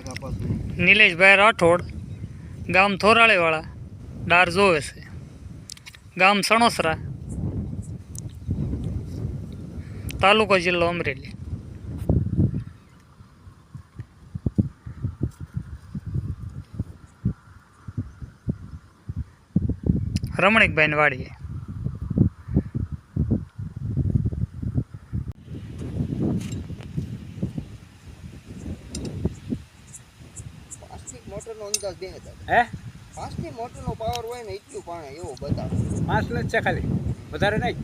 નિલેશભાઈ રાઠોડ, ગામ થોરાળીવાળા, ડાર જોવે છે, ગામ સણોસરા, તાલુકો જિલ્લો અમરેલી. રમણીકભાઈની વાડીએ. મોટરનો અંદાજ 2000 હે 5ની મોટરનો પાવર હોય ને એટલું પાણી એવું બતાવે. 5 જ છે ખાલી, વધારે નહીં.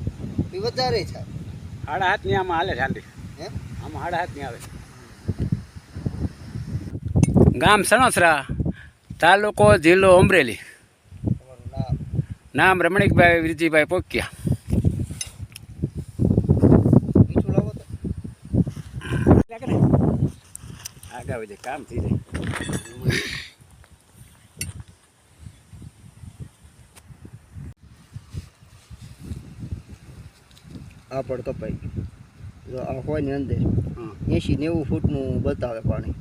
એ વધારે થાય. 7.5 ની આમાં હાલે ચાલી. હે આમાં 7.5 ની આવે. ગામ સણોસરા, તાલુકો જિલ્લો અમરેલી. તમારું નામ? નામ રમણીકભાઈ વિરજીભાઈ પોકિયા. મીઠું લાવો તો આગળ વધે કામ થઈ જાય. આ પડ કપાઈ ગયું. આ હોય ને અંદર 80-90 ફૂટનું બતાવે પાણી.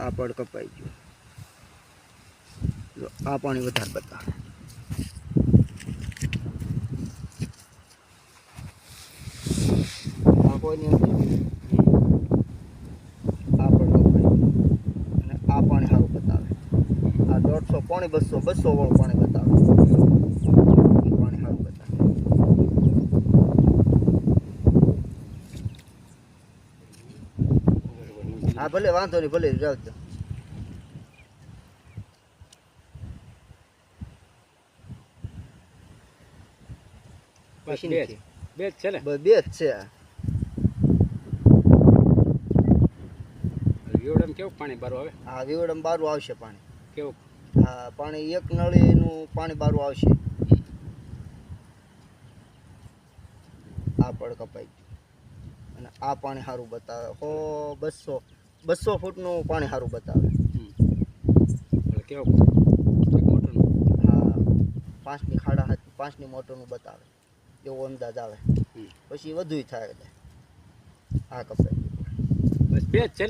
આ પડ કપાઈ ગયું. જો આ પાણી વધારે બતાવે. આ કોઈની અંદર આ પડ કપાઈ ગયું. અને આ પાણી સારું બતાવે. આ 150 પાણી 200 વાળું પાણી બતાવે. એ પાણી સારું બતાવે. હા ભલે વાંધો નહીં, ભલે રાખજો. બે જ છે ને, બે જ છે. વિવડમ કેવું પાણી બારું આવે? હા વિવડમ બારું આવશે પાણી. કેવું? હા પાણી એક નળીનું પાણી બારું આવશે. આ પડ કપાઈ ગયું. અને આ પાણી સારું બતાવે. 200 ફૂટનું પાણી સારું બતાવે. કેવું મોટરનું? હા 5ની ખાડા 5ની મોટરનું બતાવે એવો અંદાજ આવે. પછી વધુ થાય એટલે આ કપાઈ ગયું. બસ બે જ છે.